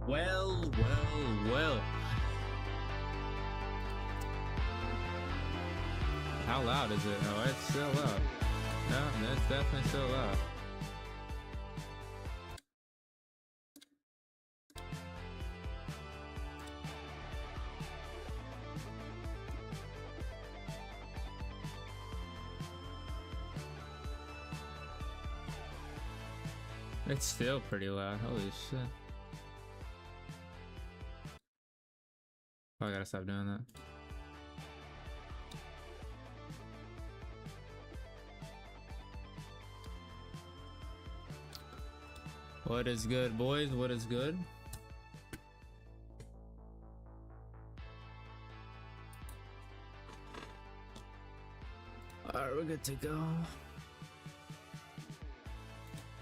Well, well, well. How loud is it? Oh, it's still loud. No, it's definitely still loud. It's still pretty loud. Holy shit. Oh, I gotta stop doing that. What is good, boys? What is good? Alright, we're good to go.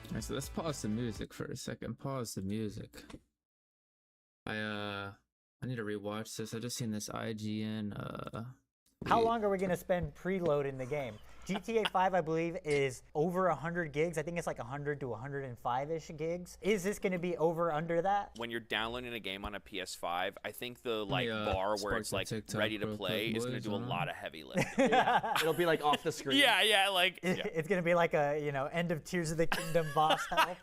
Alright, so let's pause the music for a second. Pause the music. I need to rewatch this. I just seen this IGN How long are we going to spend preloading the game? GTA 5, I believe, is over 100 gigs. I think it's like 100 to 105-ish gigs. Is this going to be over under that? When you're downloading a game on a PS5, I think the bar where it's like ready to play is going to do a lot of heavy lifting. Yeah. It'll be like off the screen. It's going to be like a, end of Tears of the Kingdom boss health.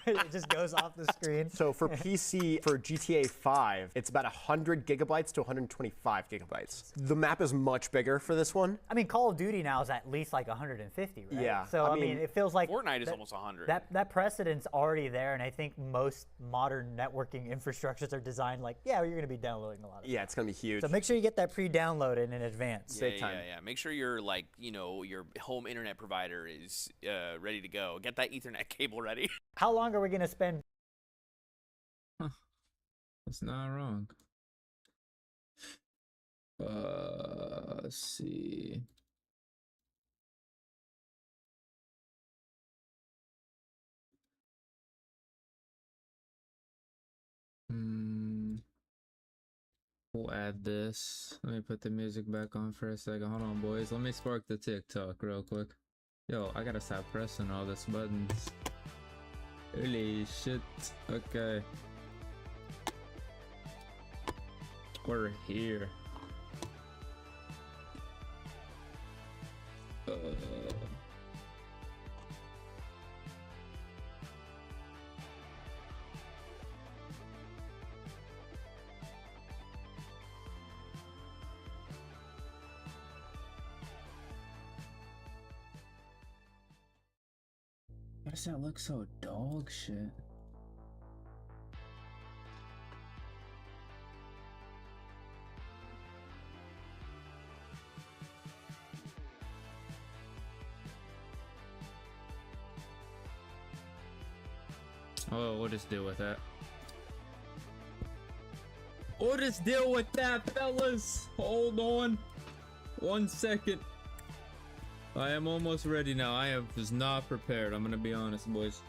It just goes off the screen. So for PC, for GTA 5, it's about 100 gigabytes to 125 gigabytes. The map is much bigger for this one. I mean, Call of Duty now is at least like 150, right? Yeah. So, I mean, it feels like Fortnite is almost 100. That precedent's already there, and I think most modern networking infrastructures are designed like, yeah, you're going to be downloading a lot of Yeah, it's going to be huge. So make sure you get that pre-downloaded in advance. Yeah. Make sure your your home internet provider is ready to go. Get that Ethernet cable ready. How long are we going to spend? That's not wrong. Let's see. We'll add this. Let me put the music back on for a second. Hold on, boys. Let me spark the TikTok real quick. Yo, I gotta stop pressing all these buttons. Holy shit. Okay. We're here. Why does that look so dog shit? Oh, we'll just deal with that. We'll just deal with that, fellas. Hold on. 1 second. I am almost ready now. I was not prepared. I'm gonna be honest, boys.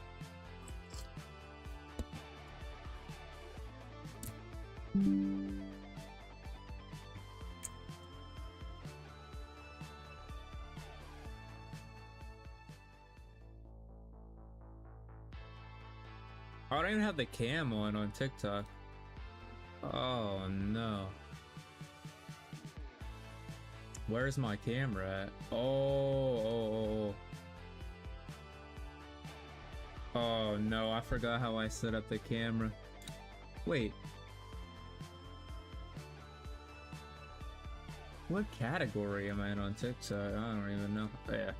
I don't even have the cam on TikTok. Oh no. Where's my camera at? Oh no, I forgot how I set up the camera. Wait. What category am I in on TikTok? I don't even know. Oh, yeah.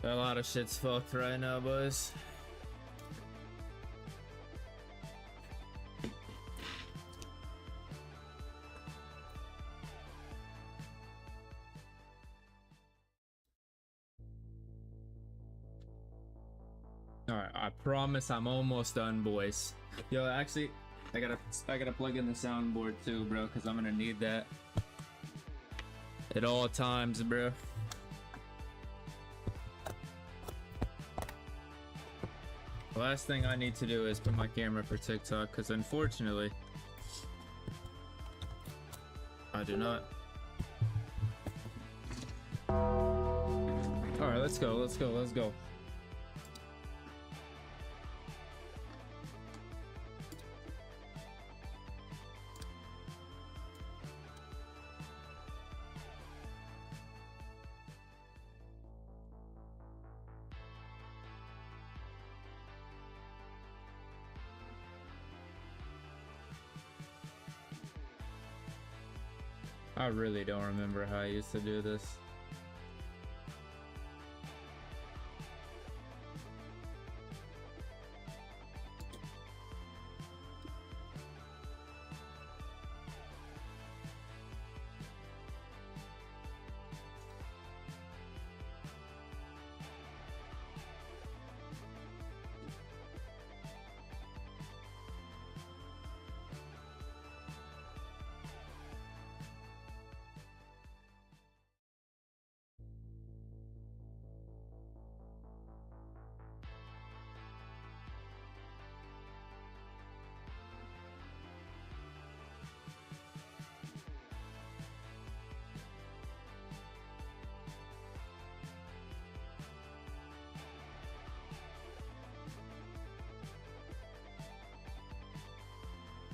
A lot of shit's fucked right now, boys. Alright, I promise I'm almost done, boys. Yo, actually, I gotta plug in the soundboard too, bro, because I'm gonna need that at all times, bro. The last thing I need to do is put my camera for TikTok, because unfortunately, I do not. Alright, let's go, let's go, let's go. I really don't remember how I used to do this.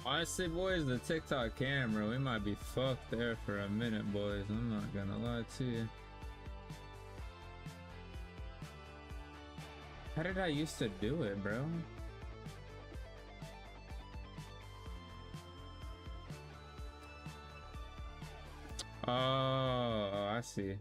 Honestly, boys, the TikTok camera, we might be fucked there for a minute, boys. I'm not gonna lie to you. How did I used to do it, bro? Oh, I see.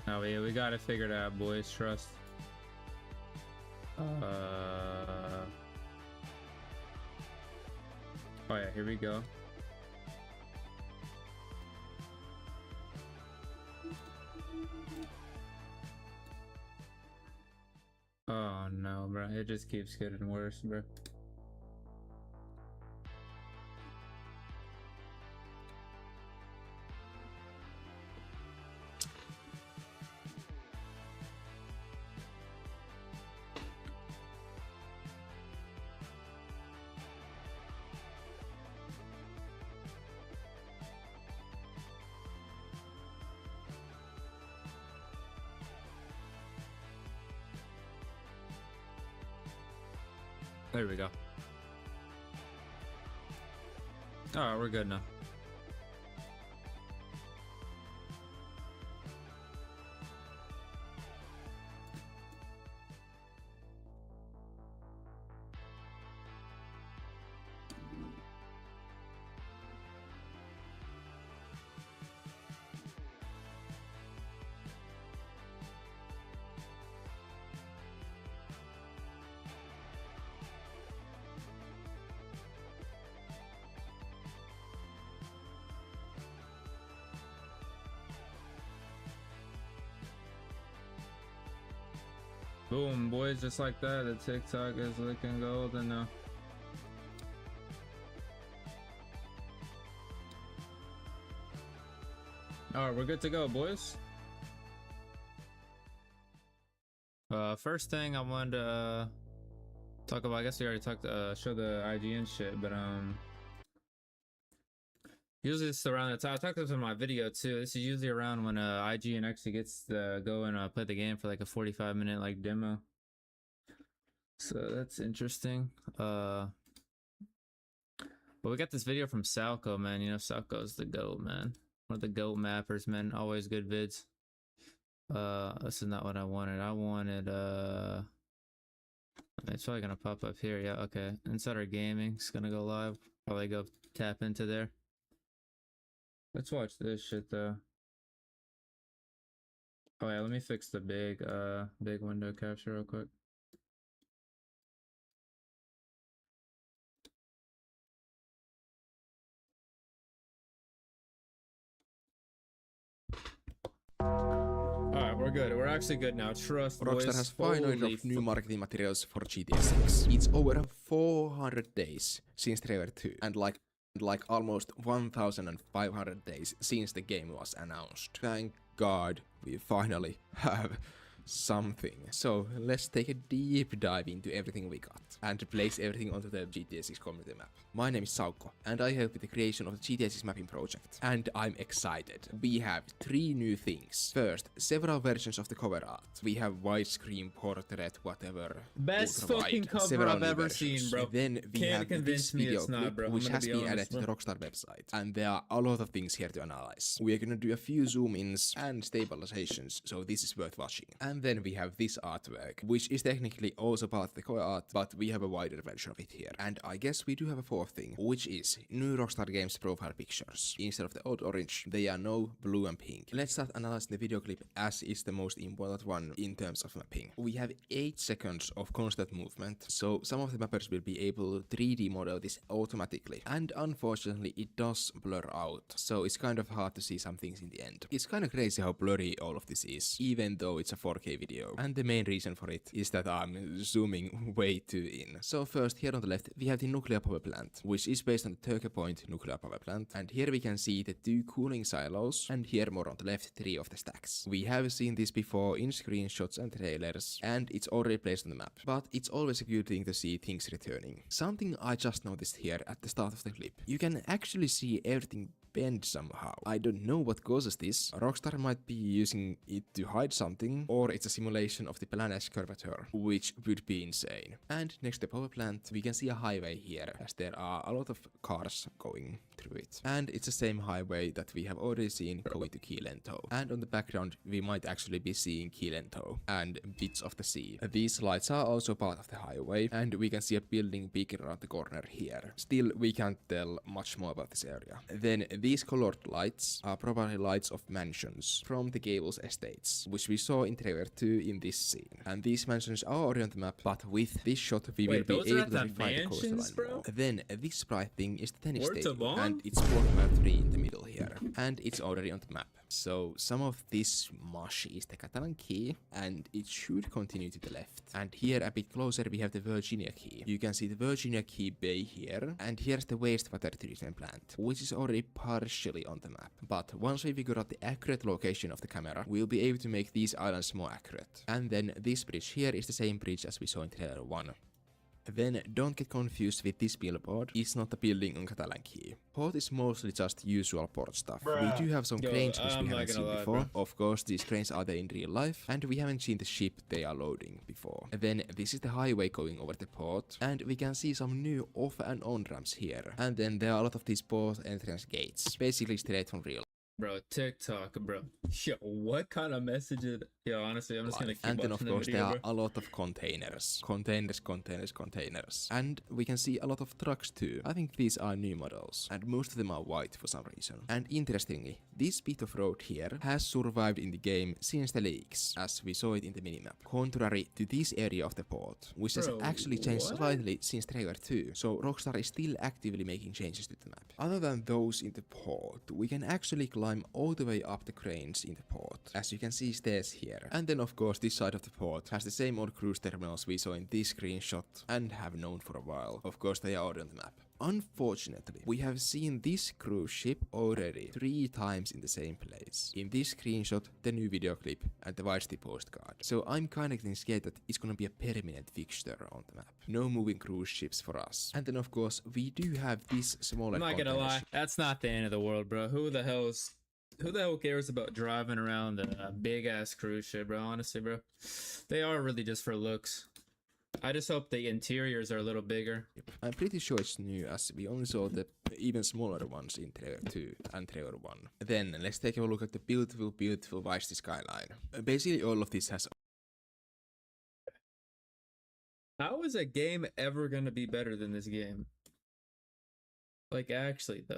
Oh yeah, we got it figured out, boys. Trust. Oh yeah, here we go. Oh no, bro. It just keeps getting worse, bro. There we go. Alright, we're good now. Boom, boys, just like that, the TikTok is looking golden now. Alright, we're good to go, boys. First thing I wanted to talk about, I guess we already talked, show the IGN shit, but usually it's around the time, I talked about this in my video too, this is usually around when IGN actually gets to go and play the game for like a 45-minute like demo. So that's interesting. But we got this video from Salco, man. You know, Salco's the GOAT, man. One of the GOAT mappers, man. Always good vids. This is not what I wanted. I wanted, it's probably gonna pop up here. Yeah, okay. Insider Gaming's gonna go live. Probably go tap into there. Let's watch this shit though. Oh yeah, let me fix the big window capture real quick. Alright, we're good. We're actually good now. Trust, boys. Rockstar has finally dropped new marketing materials for GTA 6. It's over 400 days since trailer 2 and like almost 1,500 days since the game was announced. Thank God we finally have something. So let's take a deep dive into everything we got and place everything onto the GTA 6 community map. My name is Saukko and I help with the creation of the GTA 6 mapping project. And I'm excited. We have 3 new things. First, several versions of the cover art. We have widescreen, portrait, whatever. Best ultra-wide, fucking cover several I've new ever versions. seen, bro. Then we Can't have convince this me video it's not, clip, bro. I'm which gonna has be been honest, added to the bro. Rockstar website. And there are a lot of things here to analyze. We are gonna do a few zoom-ins and stabilizations, so this is worth watching. And then we have this artwork, which is technically also part of the cover art, but we have a wider version of it here. And I guess we do have a 4th thing, which is new Rockstar Games profile pictures. Instead of the old orange, they are now blue and pink. Let's start analyzing the video clip, as is the most important one in terms of mapping. We have 8 seconds of constant movement, so some of the mappers will be able to 3D model this automatically. And unfortunately, it does blur out, so it's kind of hard to see some things in the end. It's kind of crazy how blurry all of this is, even though it's a 4K video. And the main reason for it is that I'm zooming way too in. So first, here on the left, we have the nuclear power plant, which is based on the Turkey Point nuclear power plant. And here we can see the 2 cooling silos, and here more on the left, 3 of the stacks. We have seen this before in screenshots and trailers, and it's already placed on the map. But it's always a good thing to see things returning. Something I just noticed here at the start of the clip. You can actually see everything bend somehow. I don't know what causes this. Rockstar might be using it to hide something, or it's a simulation of the planet's curvature, which would be insane. And next to the power plant, we can see a highway here, as there are a lot of cars going through it. And it's the same highway that we have already seen going to Key Lento. And on the background, we might actually be seeing Key Lento and bits of the sea. These lights are also part of the highway, and we can see a building peeking around the corner here. Still, we can't tell much more about this area. Then these colored lights are probably lights of mansions from the Gables estates, which we saw in trailer 2 in this scene. And these mansions are already on the map, but with this shot we will be able to refine the coastline more. Then this bright thing is the tennis stadium, and it's Sport 3 in the middle here, and it's already on the map. So some of this mush is the Catalan Key, and it should continue to the left. And here a bit closer we have the Virginia Key. You can see the Virginia Key Bay here, and here's the wastewater treatment plant, which is already partially on the map. But once we figure out the accurate location of the camera, we'll be able to make these islands more accurate. And then this bridge here is the same bridge as we saw in trailer 1. Then don't get confused with this billboard, it's not a building on Catalan Key. Port is mostly just usual port stuff. We do have some cranes which we haven't seen before. Of course, these cranes are there in real life, and we haven't seen the ship they are loading before. Then this is the highway going over the port, and we can see some new off and on ramps here. And then there are a lot of these port entrance gates, basically straight from real. Bro, TikTok, bro. Yo, what kind of message is... Yo, honestly, I'm just gonna keep and then of watching the course video, there are bro. a lot of containers. And we can see a lot of trucks too. I think these are new models, and most of them are white for some reason. And interestingly, this bit of road here has survived in the game since the leaks, as we saw it in the minimap. Contrary to this area of the port, which has actually changed slightly since trailer 2, so Rockstar is still actively making changes to the map. Other than those in the port, we can actually climb all the way up the cranes in the port, as you can see stairs here. And then of course this side of the port has the same old cruise terminals we saw in this screenshot and have known for a while. Of course they are already on the map. Unfortunately, we have seen this cruise ship already 3 times in the same place. In this screenshot, the new video clip, and the Vice City postcard. So I'm kinda getting scared that it's gonna be a permanent fixture on the map. No moving cruise ships for us. And then of course, we do have this smaller I'm not gonna lie, that's not the end of the world, bro. Who the hell cares about driving around a big ass cruise ship, bro? Honestly, bro, they are really just for looks. I just hope the interiors are a little bigger. I'm pretty sure it's new, as we only saw the even smaller ones in trailer 2 and trailer 1. Then let's take a look at the beautiful Vice City skyline. Basically all of this has... How is a game ever gonna be better than this game? Like, actually, though.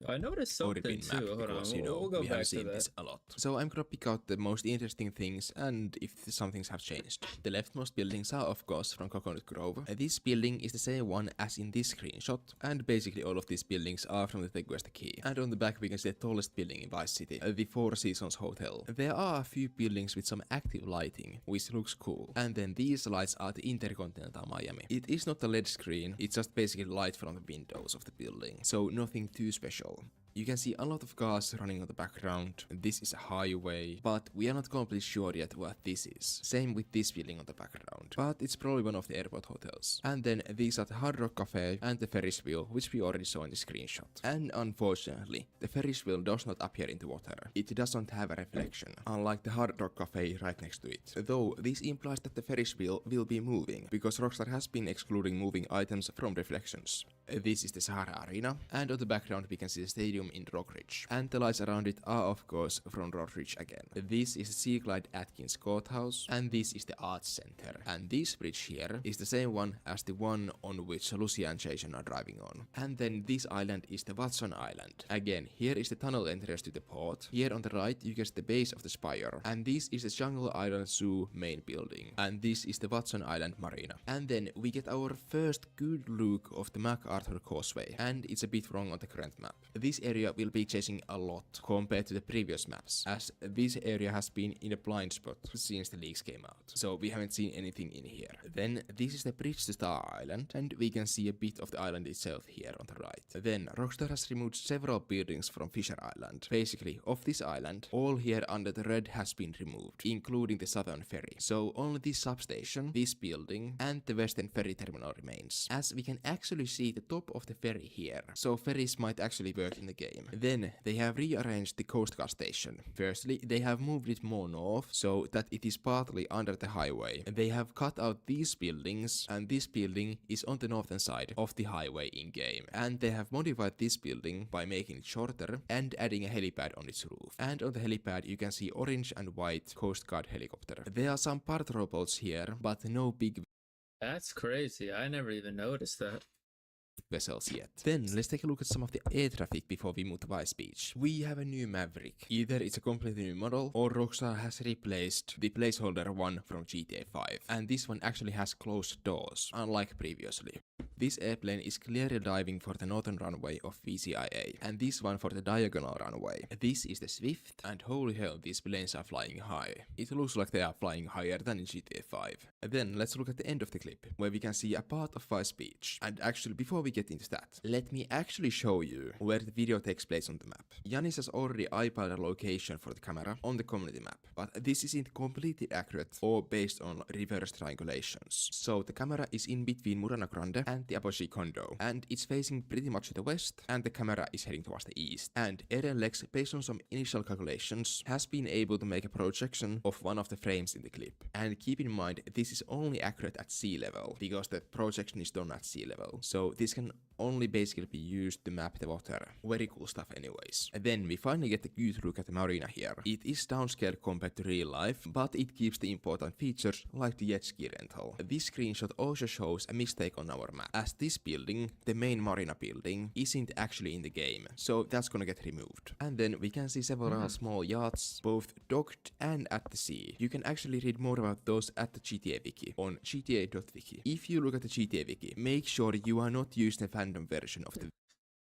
I noticed something too. map Hold because, on. you know, We'll go we back have to seen that. this a lot. So I'm gonna pick out the most interesting things and if some things have changed. The leftmost buildings are of course from Coconut Grove. This building is the same one as in this screenshot, and basically all of these buildings are from the Teguesta Key. And on the back we can see the tallest building in Vice City, the Four Seasons Hotel. There are a few buildings with some active lighting, which looks cool. And then these lights are the Intercontinental Miami. It is not a LED screen, it's just basically light from the windows of the building, so nothing too special. You can see a lot of cars running on the background. This is a highway, but we are not completely sure yet what this is. Same with this building on the background, but it's probably one of the airport hotels. And then these are the Hard Rock Cafe and the Ferris wheel, which we already saw in the screenshot. And unfortunately, the Ferris wheel does not appear in the water. It doesn't have a reflection, unlike the Hard Rock Cafe right next to it. Though this implies that the Ferris wheel will be moving, because Rockstar has been excluding moving items from reflections. This is the Sahara Arena, and on the background we can see the stadium in Rockridge. And the lights around it are of course from Rockridge again. This is the Sea Clyde Atkins Courthouse, and this is the Arts Center. And this bridge here is the same one as the one on which Lucia and Jason are driving on. And then this island is the Watson Island. Again, here is the tunnel entrance to the port. Here on the right you get the base of the spire. And this is the Jungle Island Zoo main building. And this is the Watson Island Marina. And then we get our first good look of the MacArthur Causeway. And it's a bit wrong on the current map. This area will be changing a lot compared to the previous maps, as this area has been in a blind spot since the leaks came out, so we haven't seen anything in here. Then this is the bridge to Star Island, and we can see a bit of the island itself here on the right. Then Rockstar has removed several buildings from Fisher Island. Basically, of this island, all here under the red has been removed, including the Southern Ferry. So only this substation, this building, and the Western Ferry Terminal remains, as we can actually see the top of the ferry here, so ferries might actually work in the game. Then they have rearranged the Coast Guard station. Firstly, they have moved it more north so that it is partly under the highway. They have cut out these buildings, and this building is on the northern side of the highway in game. And they have modified this building by making it shorter and adding a helipad on its roof. And on the helipad you can see orange and white Coast Guard helicopter. There are some patrol boats here, but no big That's crazy. I never even noticed that. vessels yet. Then let's take a look at some of the air traffic before we move to Vice Beach. We have a new Maverick. Either it's a completely new model, or Rockstar has replaced the placeholder one from GTA 5. And this one actually has closed doors, unlike previously. This airplane is clearly diving for the northern runway of VCIA, and this one for the diagonal runway. This is the Swift, and holy hell, these planes are flying high. It looks like they are flying higher than in GTA 5. Then let's look at the end of the clip, where we can see a part of Vice Beach. And actually, before we get into that, let me actually show you where the video takes place on the map. Yanis has already eyeballed a location for the camera on the community map, but this isn't completely accurate or based on reverse triangulations. So the camera is in between Murana Grande and the Apogee condo, and it's facing pretty much to the west, and the camera is heading towards the east. And Eren Lex, based on some initial calculations, has been able to make a projection of one of the frames in the clip. And keep in mind, this is only accurate at sea level, because the projection is done at sea level. So this can only basically be used to map the water. Very cool stuff anyways. And then we finally get a good look at the marina here. It is downscaled compared to real life, but it keeps the important features like the jet ski rental. This screenshot also shows a mistake on our map, as this building, the main marina building, isn't actually in the game, so that's gonna get removed. And then we can see several small yachts, both docked and at the sea. You can actually read more about those at the GTA Wiki on gta.wiki. If you look at the GTA Wiki, make sure you are not using the fandom version of the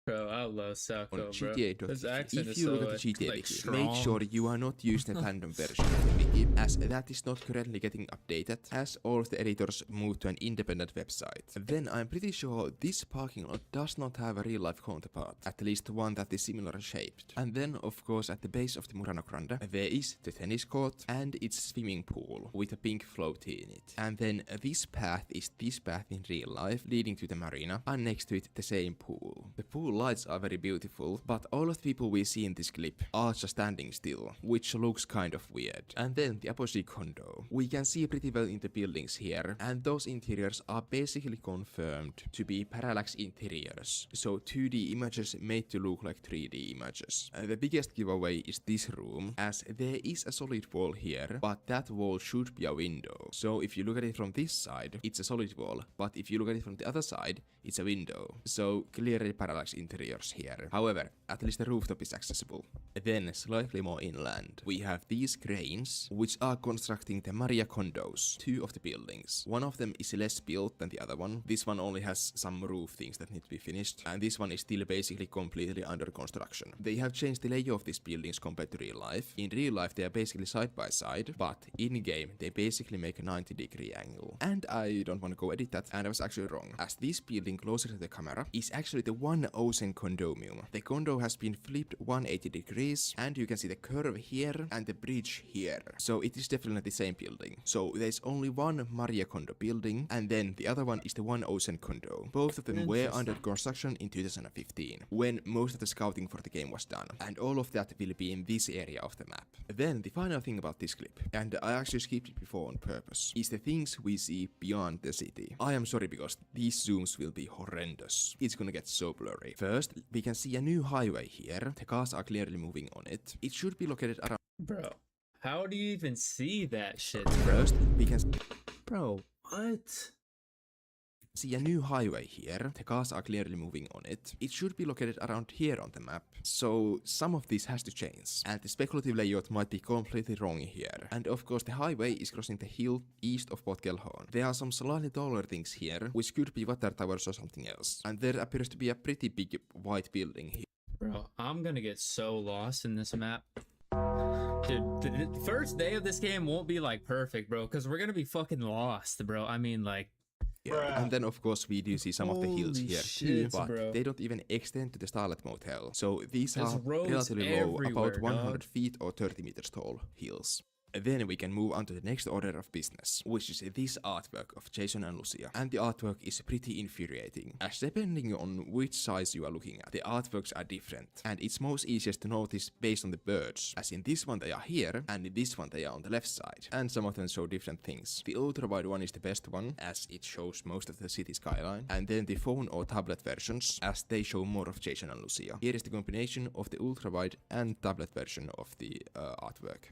Bro, I love Sacco, on bro. GTA.wiki. His accent If is you so, look at the GTA like, Wiki, strong. make sure you are not using the fandom version of the wiki, as that is not currently getting updated, as all of the editors moved to an independent website. Then I'm pretty sure this parking lot does not have a real-life counterpart, at least one that is similar shaped. And then, of course, at the base of the Murano Grande, there is the tennis court and its swimming pool with a pink floaty in it. And then this path is this path in real life, leading to the marina, and next to it the same pool. The pool lights are very beautiful, but all of the people we see in this clip are just standing still, which looks kind of weird. And then the Apogee condo. We can see pretty well in the buildings here, and those interiors are basically confirmed to be parallax interiors, so 2D images made to look like 3D images. The biggest giveaway is this room, as there is a solid wall here, but that wall should be a window. So if you look at it from this side, it's a solid wall, but if you look at it from the other side, it's a window. So clearly parallax interiors here. However, at least the rooftop is accessible. Then slightly more inland, we have these cranes, which are constructing the Maria condos, 2 of the buildings. One of them is less built than the other one. This one only has some roof things that need to be finished, and this one is still basically completely under construction. They have changed the layout of these buildings compared to real life. In real life, they are basically side by side, but in game, they basically make a 90-degree angle. And I don't want to go edit that, and I was actually wrong, as this building closer to the camera is actually the One Ocean condominium. The condo has been flipped 180 degrees, and you can see the curve here and the bridge here. So it is definitely the same building. So there's only one Maria condo building, and then the other one is the One Ocean condo. Both of them were under construction in 2015, when most of the scouting for the game was done. And all of that will be in this area of the map. Then the final thing about this clip, and I actually skipped it before on purpose, is the things we see beyond the city. I am sorry because these zooms will be horrendous. It's gonna get so blurry. First, we can see a new highway here. The cars are clearly moving on it. It should be located around... Bro, how do you even see that shit? First, we can... Bro, what? See a new highway here. The cars are clearly moving on it. It should be located around here on the map. So some of this has to change. And the speculative layout might be completely wrong here. And of course the highway is crossing the hill east of Port Gellhorn. There are some slightly taller things here, which could be water towers or something else. And there appears to be a pretty big white building here. Bro, I'm gonna get so lost in this map. Dude, the first day of this game won't be like perfect, bro, because we're gonna be fucking lost, bro. I mean, like... Yeah. And then of course we do see some of the hills here too, but they don't even extend to the Starlight Motel. So these are relatively low, about 100 feet or 30 meters tall hills. Then we can move on to the next order of business, which is this artwork of Jason and Lucia. And the artwork is pretty infuriating, as depending on which size you are looking at, the artworks are different. And it's most easiest to notice based on the birds, as in this one they are here, and in this one they are on the left side. And some of them show different things. The ultra-wide one is the best one, as it shows most of the city skyline. And then the phone or tablet versions, as they show more of Jason and Lucia. Here is the combination of the ultra-wide and tablet version of the artwork.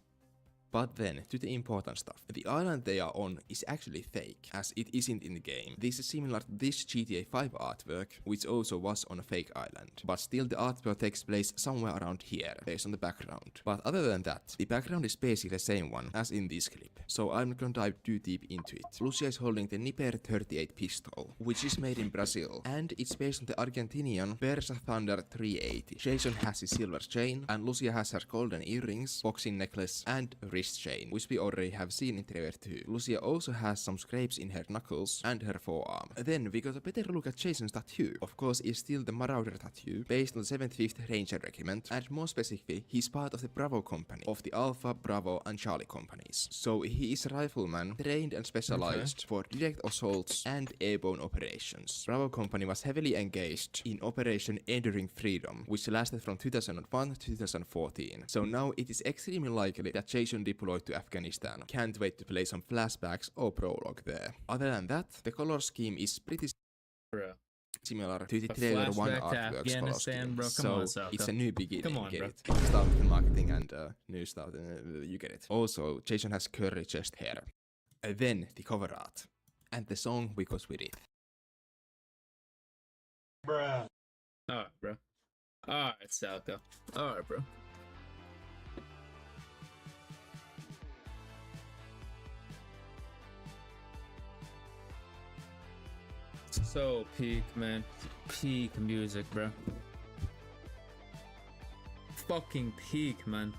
But then, to the important stuff. The island they are on is actually fake, as it isn't in the game. This is similar to this GTA 5 artwork, which also was on a fake island. But still the artwork takes place somewhere around here, based on the background. But other than that, the background is basically the same one as in this clip. So I'm not gonna dive too deep into it. Lucia is holding the Nipper 38 pistol, which is made in Brazil. And it's based on the Argentinian Versa Thunder 380. Jason has his silver chain, and Lucia has her golden earrings, boxing necklace, and wrist chain, which we already have seen in Trailer 2. Lucia also has some scrapes in her knuckles and her forearm. Then we got a better look at Jason's tattoo. Of course, it's still the Marauder tattoo, based on the 75th Ranger Regiment, and more specifically, he's part of the Bravo Company, of the Alpha, Bravo, and Charlie companies. So he is a rifleman, trained and specialized for direct assaults and airborne operations. Bravo Company was heavily engaged in Operation Enduring Freedom, which lasted from 2001 to 2014. So now it is extremely likely that Jason deployed to Afghanistan. Can't wait to play some flashbacks or prologue there. Other than that, the color scheme is pretty similar to the Trailer 1 artwork's color scheme. Bro. So it's a new beginning. Come on, get bro. it? Start with marketing and new stuff. You get it. Also, Jason has curly chest hair. Then the cover art and the song we goes with it. Bruh. Alright, bro. Alright, Salco. Alright, bro. So peak, man. Peak music, bro. Fucking peak, man.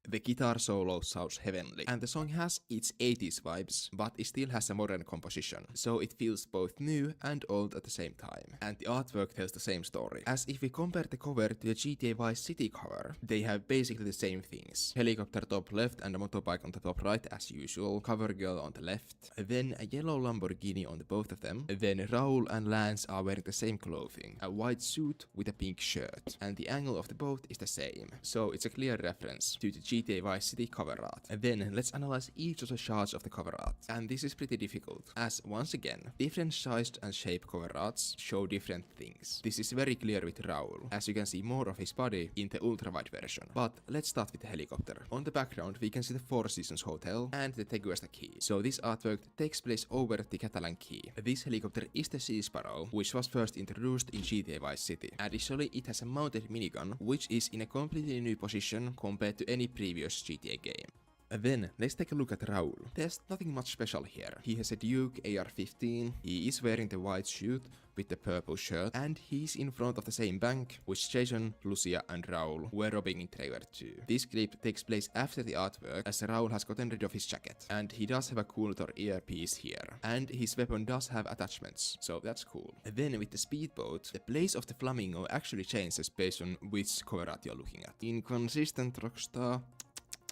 The guitar solo sounds heavenly, and the song has its 80s vibes, but it still has a modern composition, so it feels both new and old at the same time. And the artwork tells the same story. As if we compare the cover to the GTA Vice City cover, they have basically the same things. Helicopter top left and a motorbike on the top right as usual, cover girl on the left, then a yellow Lamborghini on the both of them, then Raul and Lance are wearing the same clothing, a white suit with a pink shirt, and the angle of the boat is the same, so it's a clear reference to the GTA Vice City cover art. And then let's analyze each of the shards of the cover art. And this is pretty difficult, as once again, different sized and shaped cover arts show different things. This is very clear with Raul, as you can see more of his body in the ultra-wide version. But let's start with the helicopter. On the background we can see the Four Seasons Hotel and the Teguesta Quay. So this artwork takes place over the Catalan Quay. This helicopter is the Sea Sparrow, which was first introduced in GTA Vice City. Additionally, it has a mounted minigun, which is in a completely new position compared to any previous GTA game. Then, let's take a look at Raul. There's nothing much special here. He has a Duke AR-15, he is wearing the white suit with the purple shirt, and he's in front of the same bank, which Jason, Lucia and Raul were robbing in Trailer 2. This clip takes place after the artwork, as Raul has gotten rid of his jacket, and he does have a Cooltor earpiece here, and his weapon does have attachments, so that's cool. Then with the speedboat, the place of the flamingo actually changes based on which cover art you're looking at. Inconsistent Rockstar.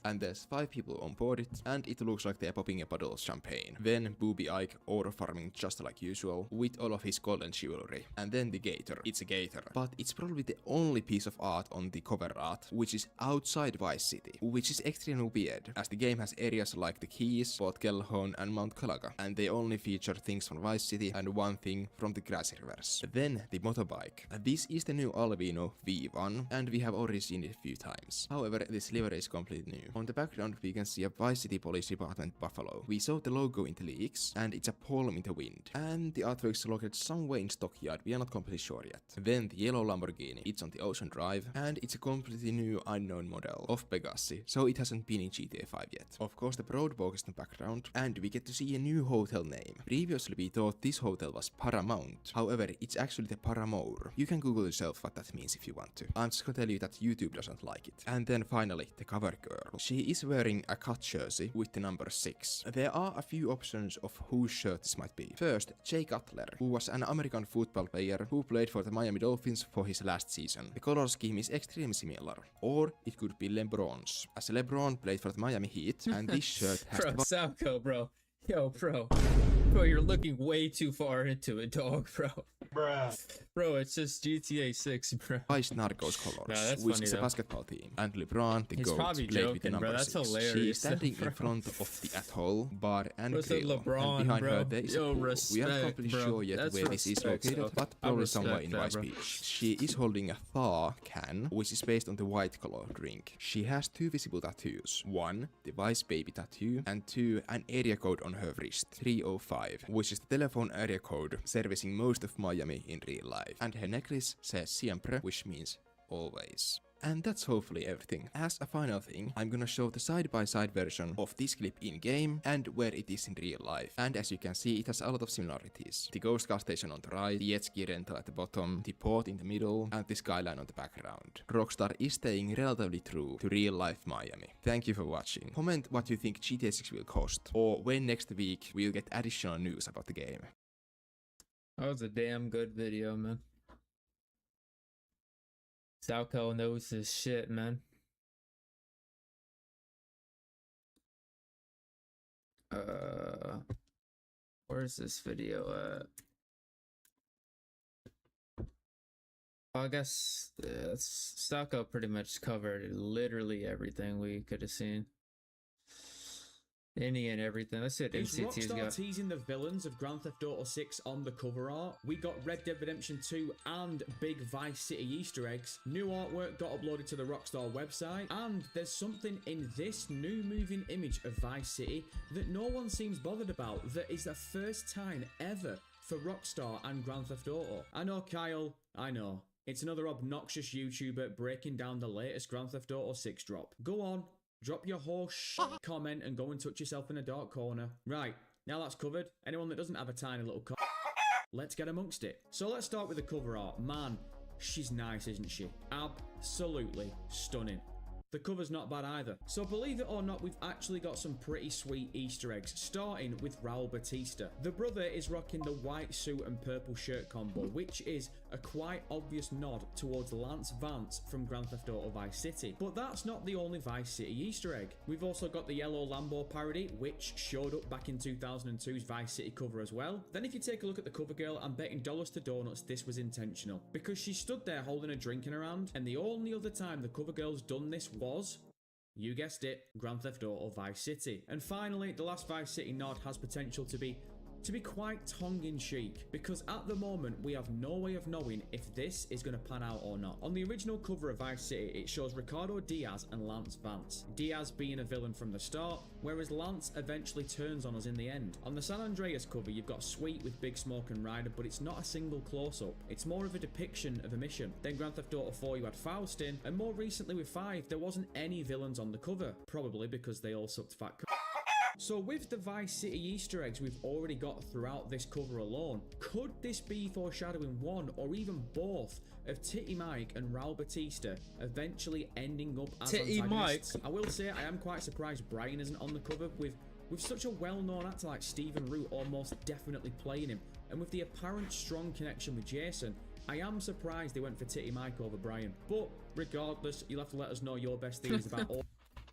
And there's 5 people on board it, and it looks like they're popping a bottle of champagne. Then Booby Ike oro farming just like usual, with all of his golden jewelry. And then the gator. It's a gator, but it's probably the only piece of art on the cover art which is outside Vice City, which is extremely weird, as the game has areas like the Keys, Port Gellhorn and Mount Calaga, and they only feature things from Vice City and one thing from the Grassy Rivers. Then the motorbike. This is the new Alvino V1, and we have already seen it a few times. However, this livery is completely new. On the background we can see a Vice City Police Department buffalo. We saw the logo in the leaks, and it's a palm in the wind. And the artwork is located somewhere in Stockyard, we are not completely sure yet. Then the yellow Lamborghini, it's on the Ocean Drive, and it's a completely new unknown model of Pegassi, so it hasn't been in GTA 5 yet. Of course the Broadwalk is in the background, and we get to see a new hotel name. Previously we thought this hotel was Paramount, however it's actually the Paramour. You can Google yourself what that means if you want to. I'm just gonna tell you that YouTube doesn't like it. And then finally, the cover girl. She is wearing a cut jersey with the number 6. There are a few options of whose shirt this might be. First, Jay Cutler, who was an American football player who played for the Miami Dolphins for his last season. The color scheme is extremely similar. Or it could be LeBron's, as LeBron played for the Miami Heat, and this shirt has bro, Salco, bro. Yo, bro. Bro, you're looking way too far into it, dog, bro. Bruh. Bro, it's just GTA 6, bro. Vice Narcos colors, no, which is a basketball team. And LeBron, the GOAT, played joking, with the number bro. That's 6. hilarious. She is standing in front of the atoll, bar and grill. LeBron, and behind bro. her there is a pool. We aren't completely sure yet where this is located, but probably somewhere in Vice Beach. She is holding a Thaw can, which is based on the white color drink. She has 2 visible tattoos. 1, the Vice Baby tattoo, and 2, an area code on her wrist, 305, which is the telephone area code servicing most of Miami in real life. And her necklace says Siempre, which means always. And that's hopefully everything. As a final thing, I'm gonna show the side-by-side version of this clip in-game and where it is in real life. And as you can see, it has a lot of similarities. The Ghost car station on the right, the jet ski rental at the bottom, the port in the middle, and the skyline on the background. Rockstar is staying relatively true to real-life Miami. Thank you for watching. Comment what you think GTA 6 will cost, or when next week we'll get additional news about the game. That was a damn good video, man. Salco knows his shit, man. Where's this video at? Well, I guess Salco pretty much covered literally everything we could have seen. Any and everything. Let's see what Is NCT's Rockstar got. teasing the villains of Grand Theft Auto 6 on the cover art? We got Red Dead Redemption 2 and big Vice City Easter eggs. New artwork got uploaded to the Rockstar website, and there's something in this new moving image of Vice City that no one seems bothered about, that is the first time ever for Rockstar and Grand Theft Auto. I know, Kyle, I know. It's another obnoxious YouTuber breaking down the latest Grand Theft Auto 6 drop. Go on. Drop your whole comment and go and touch yourself in a dark corner. Right, now that's covered. Anyone that doesn't have a tiny little let's get amongst it. So let's start with the cover art. Man, she's nice, isn't she? Absolutely stunning. The cover's not bad either. So believe it or not, we've actually got some pretty sweet Easter eggs, starting with Raul Batista. The brother is rocking the white suit and purple shirt combo, which is a quite obvious nod towards Lance Vance from Grand Theft Auto Vice City. But that's not the only Vice City Easter egg. We've also got the yellow Lambo parody, which showed up back in 2002's Vice City cover as well. Then if you take a look at the cover girl, I'm betting dollars to donuts this was intentional, because she stood there holding a drink in her hand, and the only other time the cover girl's done this was You guessed it, Grand Theft Auto Vice City. And finally, the last Vice City nod has potential to be quite tongue-in-cheek, because at the moment we have no way of knowing if this is going to pan out or not. On the original cover of Vice City, it shows Ricardo Diaz and Lance Vance, Diaz being a villain from the start, whereas Lance eventually turns on us in the end. On the San Andreas cover, you've got Sweet with Big Smoke and Ryder, but it's not a single close-up. It's more of a depiction of a mission. Then Grand Theft Auto 4, you had Faustin, and more recently with 5, there wasn't any villains on the cover, probably because they all sucked fat. So with the Vice City Easter eggs we've already got throughout this cover alone, could this be foreshadowing one or even both of Titty Mike and Raul Batista eventually ending up as Titty antagonists? Mike. I will say I am quite surprised Brian isn't on the cover with such a well-known actor like Stephen Root almost definitely playing him, and with the apparent strong connection with Jason, I am surprised they went for Titty Mike over Brian. But regardless, you'll have to let us know your best theories about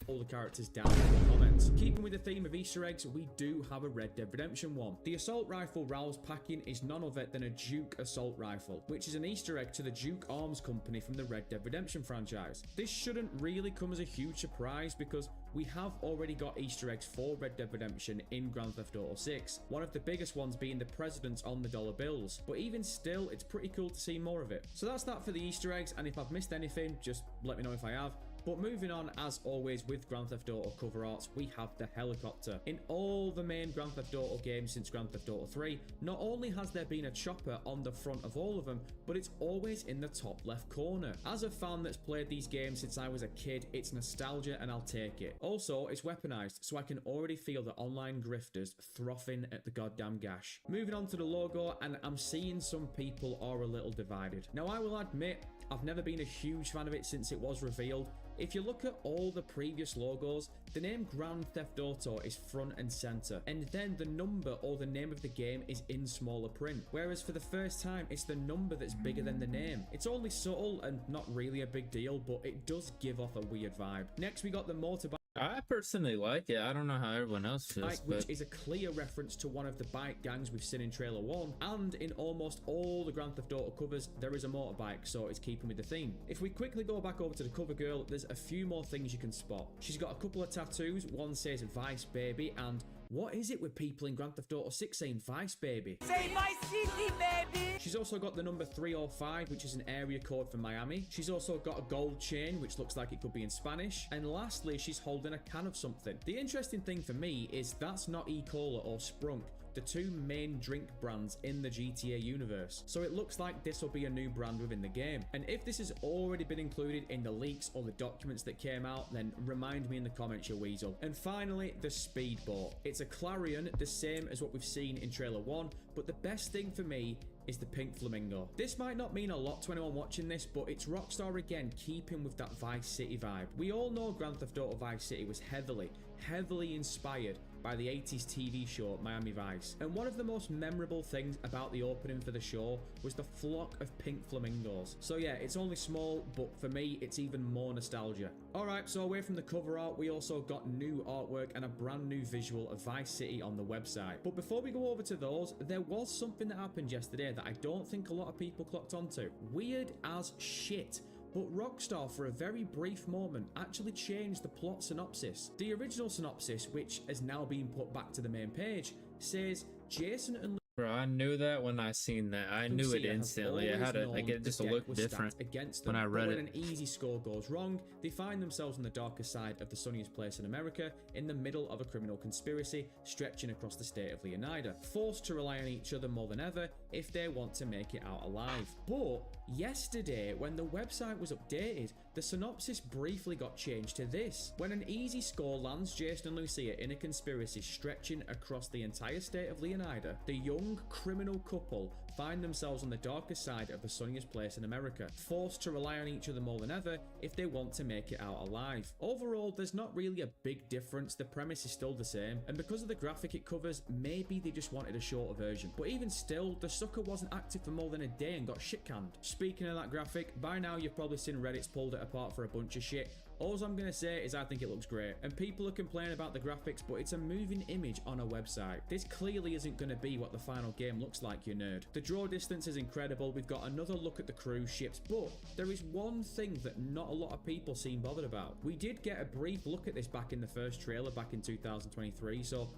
all the characters down in the comments. Keeping with the theme of Easter eggs, we do have a Red Dead Redemption one. The assault rifle Raul's packing is none other than a Duke assault rifle, which is an Easter egg to the Duke Arms Company from the Red Dead Redemption franchise. This shouldn't really come as a huge surprise because we have already got Easter eggs for Red Dead Redemption in Grand Theft Auto 6, one of the biggest ones being the presidents on the dollar bills, but even still, it's pretty cool to see more of it. So that's that for the Easter eggs, and if I've missed anything, just let me know if I have. But moving on, as always with Grand Theft Auto cover arts, we have the helicopter. In all the main Grand Theft Auto games since Grand Theft Auto 3, not only has there been a chopper on the front of all of them, but it's always in the top left corner. As a fan that's played these games since I was a kid, it's nostalgia and I'll take it. Also, it's weaponized, so I can already feel the online grifters frothing at the goddamn gash. Moving on to the logo, and I'm seeing some people are a little divided. Now, I will admit, I've never been a huge fan of it since it was revealed. If you look at all the previous logos, the name Grand Theft Auto is front and center, and then the number or the name of the game is in smaller print, whereas for the first time it's the number that's bigger than the name. It's only subtle and not really a big deal, but it does give off a weird vibe. Next we got the motorbike. I personally like it. I don't know how everyone else feels, Which is a clear reference to one of the bike gangs we've seen in Trailer 1, and in almost all the Grand Theft Auto covers, there is a motorbike, so it's keeping with the theme. If we quickly go back over to the cover girl, there's a few more things you can spot. She's got a couple of tattoos. One says Vice Baby, and what is it with people in Grand Theft Auto 6 saying Vice Baby? Say Vice City, baby! She's also got the number 305, which is an area code for Miami. She's also got a gold chain, which looks like it could be in Spanish. And lastly, she's holding a can of something. The interesting thing for me is that's not E-Cola or Sprunk, the two main drink brands in the GTA universe. So it looks like this will be a new brand within the game. And if this has already been included in the leaks or the documents that came out, then remind me in the comments, you weasel. And finally, the speedboat. It's a Clarion, the same as what we've seen in Trailer 1, but the best thing for me is the pink flamingo. This might not mean a lot to anyone watching this, but it's Rockstar again keeping with that Vice City vibe. We all know Grand Theft Auto Vice City was heavily inspired by the 80s TV show Miami Vice. And one of the most memorable things about the opening for the show was the flock of pink flamingos. So yeah, it's only small, but for me, it's even more nostalgia. Alright, so away from the cover art, we also got new artwork and a brand new visual of Vice City on the website. But before we go over to those, there was something that happened yesterday that I don't think a lot of people clocked onto. Weird as shit. But Rockstar, for a very brief moment, actually changed the plot synopsis. The original synopsis, which has now been put back to the main page, says Jason and Bro, I knew that when I seen that. I knew it instantly. It had it just looked different against them. When I read when it. An easy score goes wrong, they find themselves on the darker side of the sunniest place in America, in the middle of a criminal conspiracy stretching across the state of Leonida, forced to rely on each other more than ever if they want to make it out alive. But yesterday, when the website was updated, the synopsis briefly got changed to this. When an easy score lands Jason and Lucia in a conspiracy stretching across the entire state of Leonida, the young criminal couple find themselves on the darker side of the sunniest place in America, forced to rely on each other more than ever if they want to make it out alive. Overall, there's not really a big difference. The premise is still the same, and because of the graphic it covers, maybe they just wanted a shorter version. But even still, the sucker wasn't active for more than a day and got shit canned. Speaking of that graphic, by now you've probably seen Reddit's pulled it apart for a bunch of shit. All I'm going to say is I think it looks great, and people are complaining about the graphics, but it's a moving image on a website. This clearly isn't going to be what the final game looks like, you nerd. The draw distance is incredible. We've got another look at the cruise ships, but there is one thing that not a lot of people seem bothered about. We did get a brief look at this back in the first trailer back in 2023, so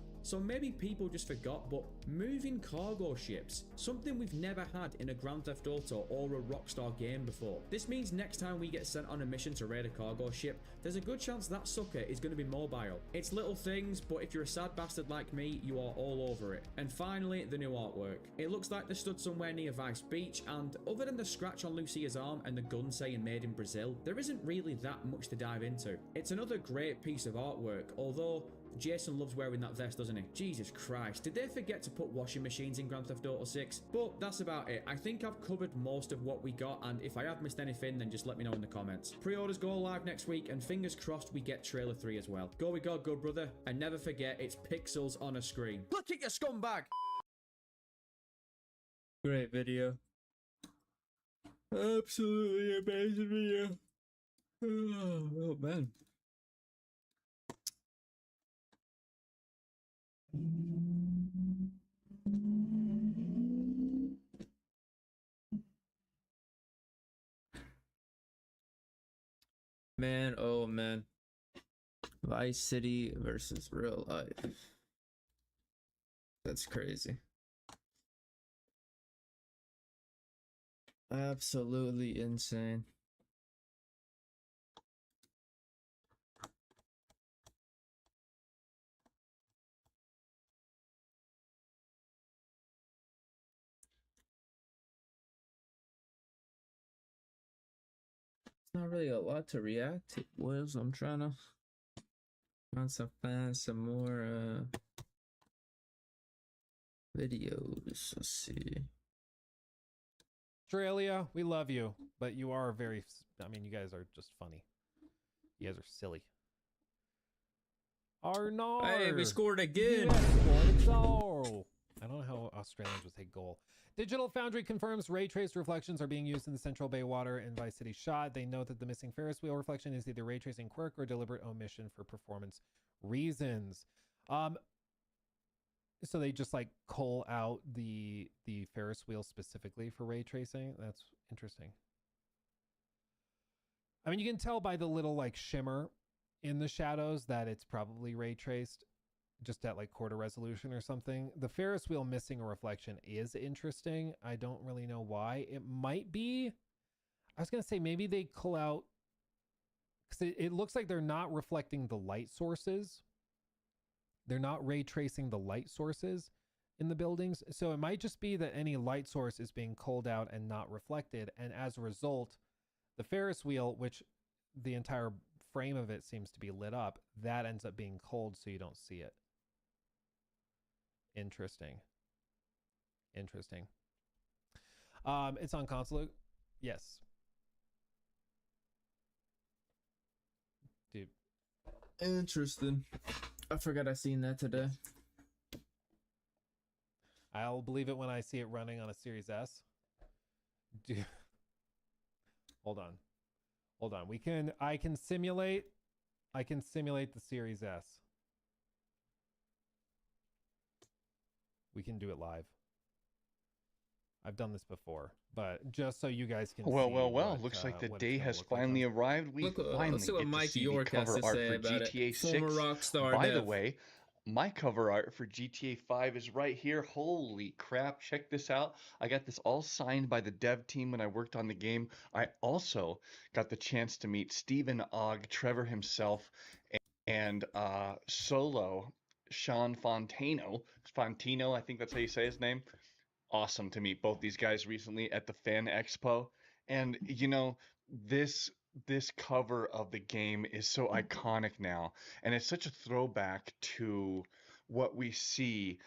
maybe people just forgot, but moving cargo ships, something we've never had in a Grand Theft Auto or a Rockstar game before. This means next time we get sent on a mission to raid a cargo ship, there's a good chance that sucker is going to be mobile. It's little things, but if you're a sad bastard like me, you are all over it. And finally, the new artwork. It looks like they stood somewhere near Vice Beach, and other than the scratch on Lucia's arm and the gun saying made in Brazil, there isn't really that much to dive into. It's another great piece of artwork, although Jason loves wearing that vest, doesn't he? Jesus Christ, did they forget to put washing machines in Grand Theft Auto 6? But that's about it. I think I've covered most of what we got, and if I have missed anything, then just let me know in the comments. Pre-orders go live next week, and fingers crossed we get trailer 3 as well. Go with God, good brother, and never forget it's pixels on a screen. Look at your scumbag! Great video. Absolutely amazing video. Oh man. Man, oh man. Vice City versus real life. That's crazy. Absolutely insane. Not really a lot to react to. Was I'm trying to find some more videos. Let's see. Australia, we love you, but you are very, I mean, you guys are just funny. You guys are silly. Arnar! Hey, we scored again! Yes, I don't know how Australians would say goal. Digital Foundry confirms ray traced reflections are being used in the Central Bay water in Vice City shot. They note that the missing Ferris wheel reflection is either ray tracing quirk or deliberate omission for performance reasons. So they just like cull out the Ferris wheel specifically for ray tracing. That's interesting. I mean, you can tell by the little like shimmer in the shadows that it's probably ray traced just at like quarter resolution or something. The Ferris wheel missing a reflection is interesting. I don't really know why. It might be, I was going to say maybe they cull out, because it looks like they're not reflecting the light sources. They're not ray tracing the light sources in the buildings. So it might just be that any light source is being culled out and not reflected. And as a result, the Ferris wheel, which the entire frame of it seems to be lit up, that ends up being culled so you don't see it. Interesting. Interesting. It's on console. Yes. Dude. Interesting. I forgot I seen that today. I'll believe it when I see it running on a Series S. Dude. Hold on. Hold on. I can simulate the Series S. We can do it live. I've done this before, but just so you guys can see. Well. Looks like the day has finally arrived. We finally get to see the cover art for GTA 6. Rockstar By the way, my cover art for GTA 5 is right here. Holy crap, check this out. I got this all signed by the dev team when I worked on the game. I also got the chance to meet Stephen Ogg, Trevor himself, and Solo, Sean Fontino, I think that's how you say his name. Awesome to meet both these guys recently at the Fan Expo. And, you know, this cover of the game is so iconic now. And it's such a throwback to what we see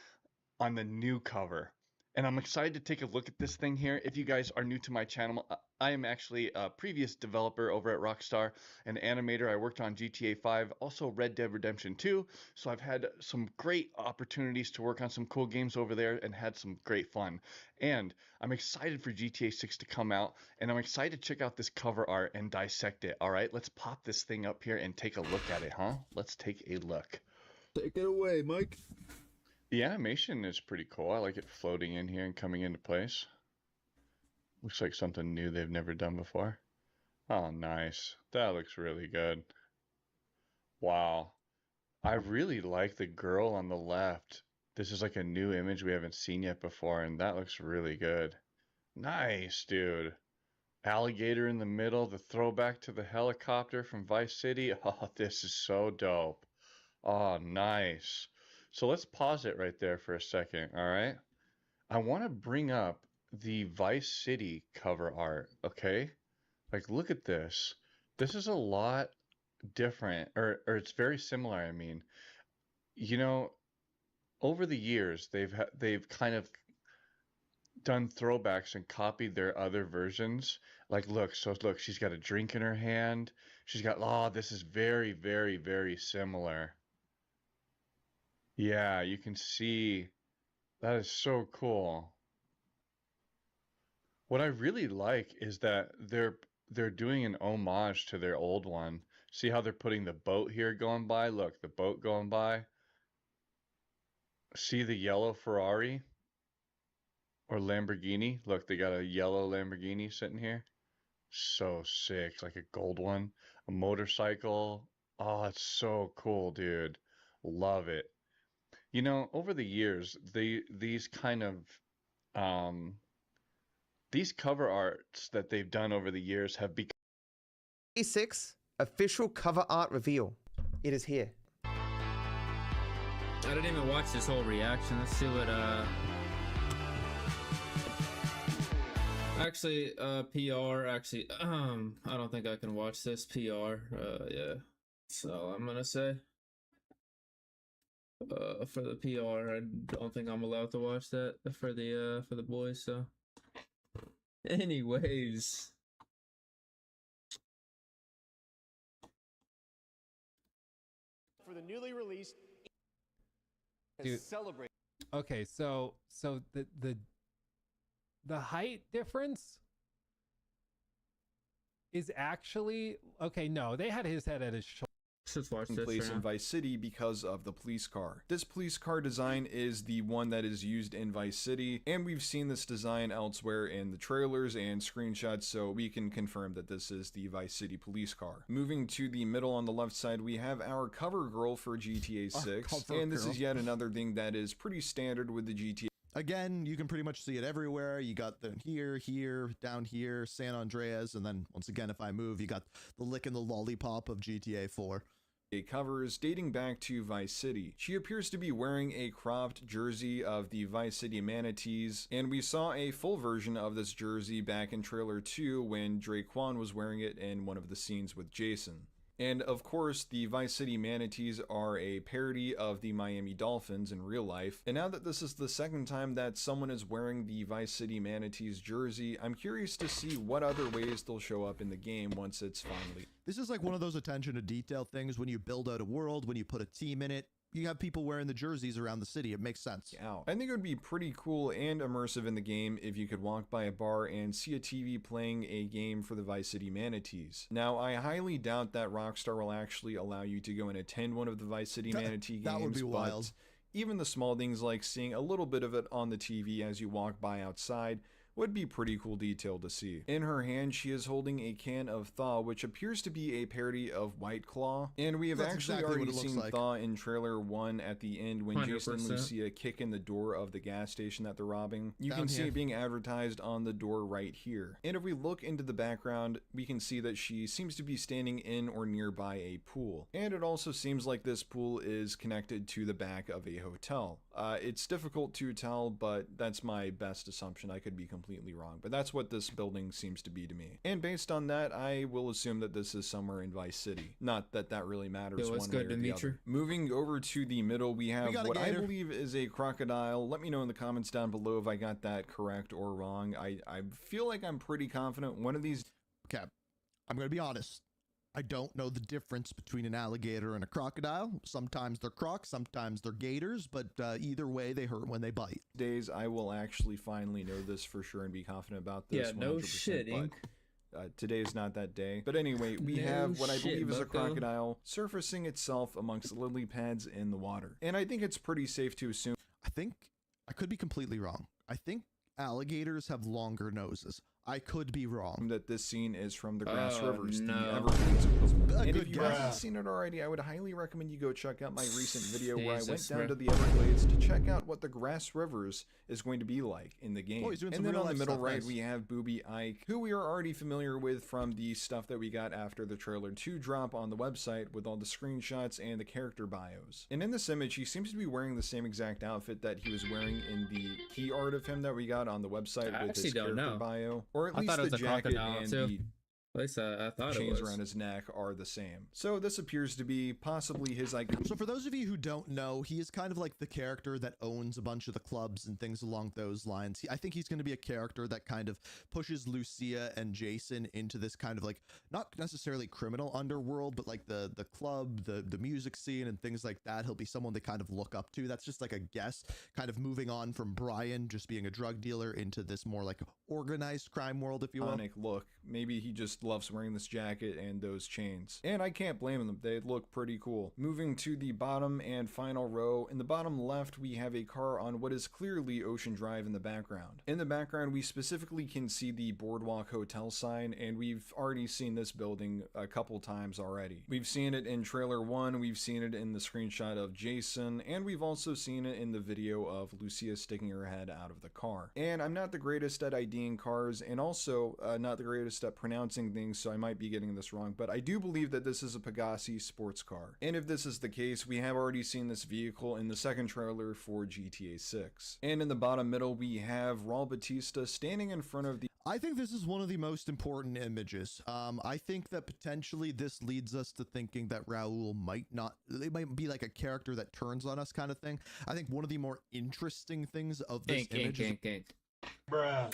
on the new cover. And I'm excited to take a look at this thing here. If you guys are new to my channel, I am actually a previous developer over at Rockstar, an animator. I worked on GTA 5, also Red Dead Redemption 2. So I've had some great opportunities to work on some cool games over there and had some great fun. And I'm excited for GTA 6 to come out, and I'm excited to check out this cover art and dissect it. All right, let's pop this thing up here and take a look at it, huh? Let's take a look. Take it away, Mike. The animation is pretty cool. I like it floating in here and coming into place. Looks like something new they've never done before. Oh, nice. That looks really good. Wow. I really like the girl on the left. This is like a new image we haven't seen yet before, and that looks really good. Nice, dude. Alligator in the middle, the throwback to the helicopter from Vice City. Oh, this is so dope. Oh, nice. So let's pause it right there for a second, all right? I want to bring up the Vice City cover art, okay? Like, look at this. This is a lot different, or it's very similar, I mean. You know, over the years, they've kind of done throwbacks and copied their other versions. Like, look, she's got a drink in her hand. She's got, oh, this is very, very, very similar. Yeah, you can see that is so cool. What I really like is that they're doing an homage to their old one. See how they're putting the boat here going by? Look, the boat going by. See the yellow Ferrari or Lamborghini? Look, they got a yellow Lamborghini sitting here. So sick, like a gold one. A motorcycle. Oh, it's so cool, dude. Love it. You know, over the years, these kind of these cover arts that they've done over the years have become A6 official cover art reveal. It is here. I didn't even watch this whole reaction. Let's see what actually PR actually I don't think I can watch this PR. Yeah. So I'm gonna say for the PR, I don't think I'm allowed to watch that for the boys, so anyways. For the newly released Dude, celebrate. Okay, so the height difference is actually okay. No, they had his head at his shoulder. Place in Vice City because of the police car. This police car design is the one that is used in Vice City, and we've seen this design elsewhere in the trailers and screenshots, so we can confirm that this is the Vice City police car. Moving to the middle on the left side, we have our cover girl for GTA 6, and this is yet another thing that is pretty standard with the GTA. Again, you can pretty much see it everywhere. You got the here, down here, San Andreas, and then once again, if I move, you got the lick and the lollipop of GTA 4. Covers dating back to Vice City. She appears to be wearing a cropped jersey of the Vice City Manatees, and we saw a full version of this jersey back in trailer 2 when Draquan was wearing it in one of the scenes with Jason. And of course, the Vice City Manatees are a parody of the Miami Dolphins in real life. And now that this is the second time that someone is wearing the Vice City Manatees jersey, I'm curious to see what other ways they'll show up in the game once it's finally. This is like one of those attention to detail things when you build out a world, when you put a team in it. You have people wearing the jerseys around the city. It makes sense. I think it would be pretty cool and immersive in the game if you could walk by a bar and see a TV playing a game for the Vice City Manatees. Now, I highly doubt that Rockstar will actually allow you to go and attend one of the Vice City Manatee games. That would be wild. Even the small things like seeing a little bit of it on the TV as you walk by outside would be pretty cool detail to see. In her hand, she is holding a can of Thaw, which appears to be a parody of White Claw. And we have actually already seen Thaw in trailer 1 at the end when 100%. Jason and Lucia kick in the door of the gas station that they're robbing. You can see it being advertised on the door right here. And if we look into the background, we can see that she seems to be standing in or nearby a pool. And it also seems like this pool is connected to the back of a hotel. It's difficult to tell, but that's my best assumption. I could be completely wrong, but that's what this building seems to be to me. And based on that, I will assume that this is somewhere in Vice City. Not that that really matters one way or the other. Moving over to the middle, we have what I believe is a crocodile. Let me know in the comments down below if I got that correct or wrong. I feel like I'm pretty confident one of these... Okay, I'm going to be honest. I don't know the difference between an alligator and a crocodile. Sometimes they're crocs, sometimes they're gators, but either way, they hurt when they bite. Days, I will actually finally know this for sure and be confident about this. Yeah, no shit, Ink. Today is not that day. But anyway, we have what I believe is a crocodile surfacing itself amongst lily pads in the water. And I think it's pretty safe to assume I think I could be completely wrong. I think alligators have longer noses. I could be wrong. That this scene is from the Grass Oh, Rivers, no. the Everglades of Pokemon. And if good you guess. haven't seen it already, I would highly recommend you go check out my recent video where I went Jesus, down bro. to the Everglades to check out what the Grass Rivers is going to be like in the game. Oh, he's doing and some then on the real-life middle stuff, right, nice. we have Booby Ike, who we are already familiar with from the stuff that we got after the trailer 2 drop on the website with all the screenshots and the character bios. And in this image, he seems to be wearing the same exact outfit that he was wearing in the key art of him that we got on the website I with actually his don't character know. bio. Or at I least thought it was the a jacket crocodile, and too. the At least I thought it chains was. around his neck are the same. So this appears to be possibly his So for those of you who don't know, he is kind of like the character that owns a bunch of the clubs and things along those lines. I think he's going to be a character that kind of pushes Lucia and Jason into this kind of like, not necessarily criminal underworld, but like the club, the music scene and things like that. He'll be someone they kind of look up to. That's just like a guess, kind of moving on from Brian just being a drug dealer into this more like organized crime world, if you will. iconic look. Maybe he just loves wearing this jacket and those chains. And I can't blame them. They look pretty cool. Moving to the bottom and final row, in the bottom left we have a car on what is clearly Ocean Drive in the background. In the background we specifically can see the Boardwalk Hotel sign, and we've already seen this building a couple times already. We've seen it in trailer 1, we've seen it in the screenshot of Jason, and we've also seen it in the video of Lucia sticking her head out of the car. And I'm not the greatest at IDing cars, and also not the greatest at pronouncing things, so I might be getting this wrong, but I do believe that this is a Pegassi sports car. And if this is the case, we have already seen this vehicle in the second trailer for GTA 6. And in the bottom middle, we have Raul Batista standing in front of the I think this is one of the most important images. I think that potentially this leads us to thinking that Raul might be like a character that turns on us kind of thing. I think one of the more interesting things of this image is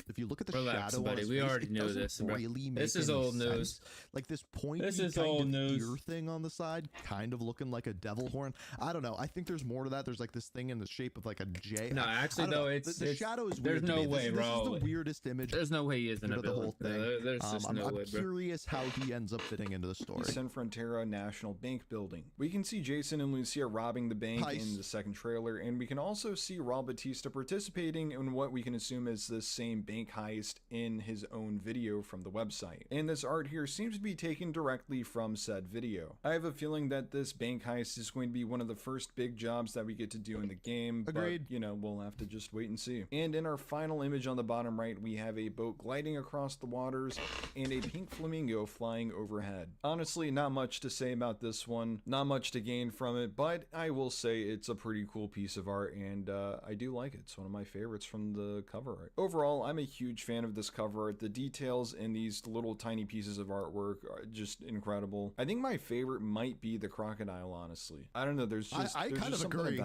if you look at the Relax, shadow on buddy. his We face, already it knew doesn't this, bro. really make This is any old news. sense. Like this pointy This is kind old of news. ear thing on the side, kind of looking like a devil horn. I don't know. I think there's more to that. There's like this thing in the shape of like a J. No, I actually, don't though, know. it's the shadow is there's weird. to no me. way, this is Raul. the weirdest image. There's no way he isn't a of the whole villain. thing. There's just no I'm way, bro. curious how he ends up fitting into the story. San Frontera National Bank building. We can see Jason and Lucia robbing the bank in Heist. the second trailer, and we can also see Raul Batista participating in what we can assume is the same bank heist in his own video from the website. And this art here seems to be taken directly from said video. I have a feeling that this bank heist is going to be one of the first big jobs that we get to do in the game. Agreed. But, you know, we'll have to just wait and see. And in our final image on the bottom right, we have a boat gliding across the waters and a pink flamingo flying overhead. Honestly, not much to say about this one, not much to gain from it, but I will say it's a pretty cool piece of art, and I do like it. It's one of my favorites from the cover art. Overall, I'm a huge fan of this cover art. The details in these little tiny pieces of artwork are just incredible. I think my favorite might be the crocodile, honestly. I don't know, there's just I there's kind just of something agree.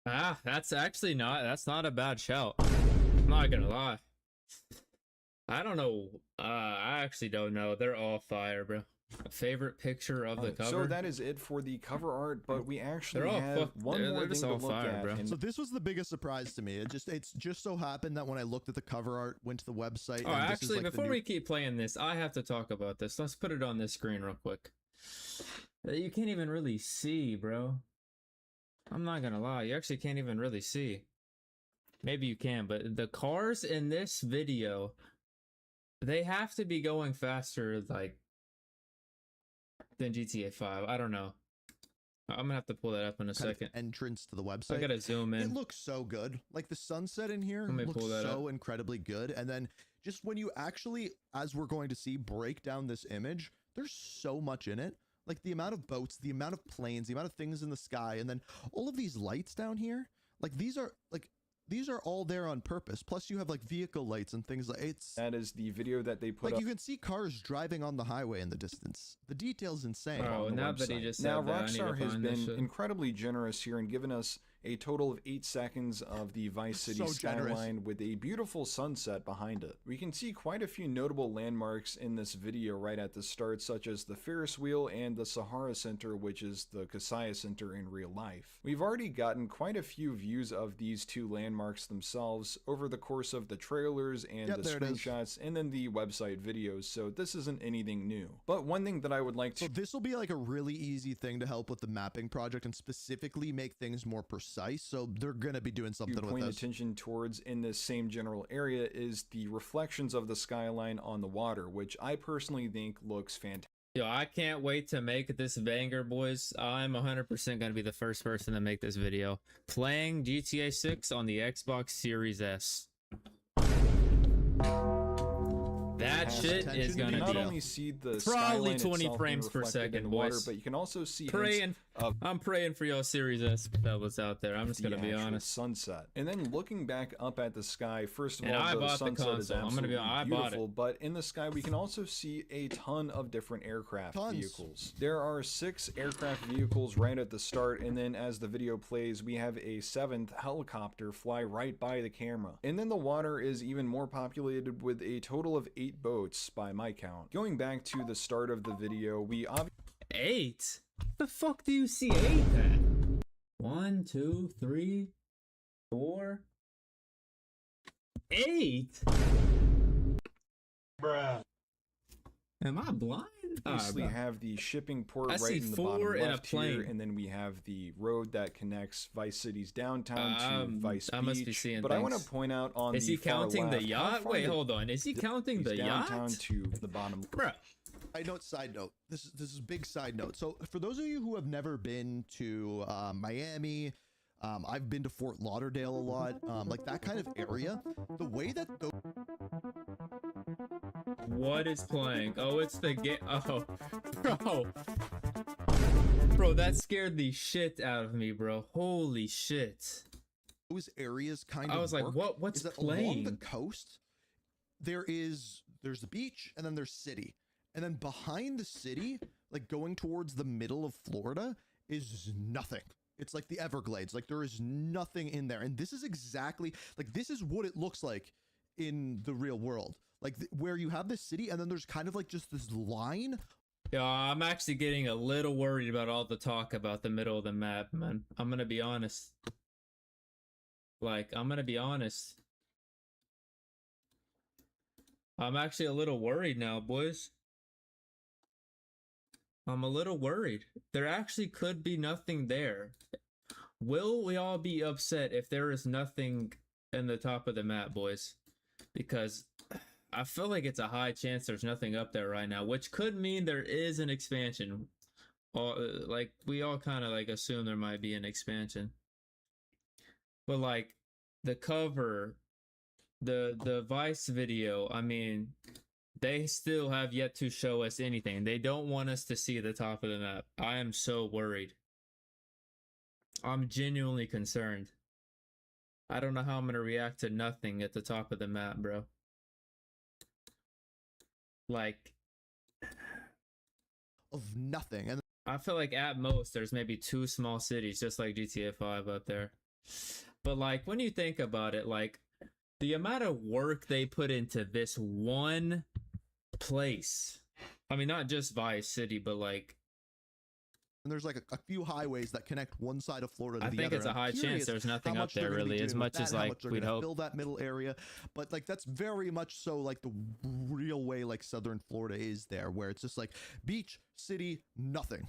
about That's actually that's not a bad shout. I'm not gonna lie. I don't know. I actually don't know. They're all fire, bro. Favorite picture of the cover. So that is it for the cover art, but we actually They're all have one they're more just thing to all look fire, at. bro. and So this was the biggest surprise to me. It's just so happened that when I looked at the cover art, went to the website. Oh, and this is actually, like the before new- we keep playing this, I have to talk about this. Let's put it on this screen real quick. You can't even really see, bro. I'm not gonna lie. You actually can't even really see. Maybe you can, but the cars in this video, they have to be going faster, like, than GTA 5. I don't know. I'm gonna have to pull that up in a kind of second. entrance to the website. I gotta zoom in. It looks so good. Like the sunset in here Let me looks pull that so incredibly good. And then just when you actually, as we're going to see, break down this image, there's so much in it. Like the amount of boats, the amount of planes, the amount of things in the sky, and then all of these lights down here. Like these are all there on purpose. Plus you have like vehicle lights and things like it's that is the video that they put like up. you can see cars driving on the highway in the distance. The detail's insane. Oh, on the now that he website. just Now said that, I need to Rockstar has find this been shit. incredibly generous here and given us a total of 8 seconds of the Vice City So generous. skyline with a beautiful sunset behind it. We can see quite a few notable landmarks in this video right at the start, such as the Ferris wheel and the Sahara Center, which is the Kasaya Center in real life. We've already gotten quite a few views of these two landmarks themselves over the course of the trailers and Yep, the there it is. screenshots and then the website videos, so this isn't anything new. But one thing that I would like to So this will be like a really easy thing to help with the mapping project and specifically make things more precise. precise, so they're gonna be doing something with point this. attention towards in this same general area is the reflections of the skyline on the water, which I personally think looks fantastic. Yo, I can't wait to make this banger, boys. I'm 100% gonna be the first person to make this video. Playing GTA 6 on the Xbox Series S. That shit is gonna not be only see the probably skyline 20 itself frames per reflected in second, the water, boys. but you can also see Praying, of I'm praying for your Series S fellas out there. I'm just gonna be honest. sunset. And then looking back up at the sky, first of And all, I the bought the sunset is console. I'm gonna be absolutely I bought it. beautiful, but in the sky we can also see a ton of different aircraft vehicles. There are 6 aircraft vehicles right at the start, and then as the video plays, we have a 7th helicopter fly right by the camera. And then the water is even more populated with a total of 8 boats by my count. Going back to the start of the video, we 8? The fuck do you see 8 at? 1, 2, 3, 4, 8? Bruh. Am I blind? Obviously have the shipping port right in the bottom left here, and then we have the road that connects Vice City's downtown to Vice Beach. Must be seeing but things. I want to point out on is the he counting far the left, yacht? Wait, hold on. Is he counting the yacht? Downtown to the bottom. Bruh. Side note. This is a big side note. So for those of you who have never been to Miami, I've been to Fort Lauderdale a lot, like that kind of area. The way that What is playing? Oh, it's the game. Oh, bro, that scared the shit out of me, bro. Holy shit. Those areas kind of. I was like, what's playing? Along the coast, there's the beach, and then there's city, and then behind the city, like going towards the middle of Florida, is nothing. It's like the Everglades. Like there is nothing in there, and this is exactly like this is what it looks like in the real world. Like where you have this city, and then there's kind of like just this line. Yeah, I'm actually getting a little worried about all the talk about the middle of the map, man. I'm gonna be honest. Like, I'm gonna be honest. I'm actually a little worried now, boys. I'm a little worried. There actually could be nothing there. Will we all be upset if there is nothing in the top of the map, boys? Because I feel like it's a high chance there's nothing up there right now, which could mean there is an expansion. Like, we all kind of like assume there might be an expansion. But like the cover, the Vice video, I mean, they still have yet to show us anything. They don't want us to see the top of the map. I am so worried. I'm genuinely concerned. I don't know how I'm gonna react to nothing at the top of the map, bro. Like, of nothing. And I feel like at most there's maybe 2 small cities, just like GTA 5 up there. But like, when you think about it, like the amount of work they put into this one place. I mean, not just Vice City, but like, and there's like a few highways that connect one side of Florida to I the think other. it's a high chance there's nothing up there really, as much as like we'd hope. Fill that middle area, but like that's very much so like the real way like Southern Florida is there, where it's just like beach, city, nothing.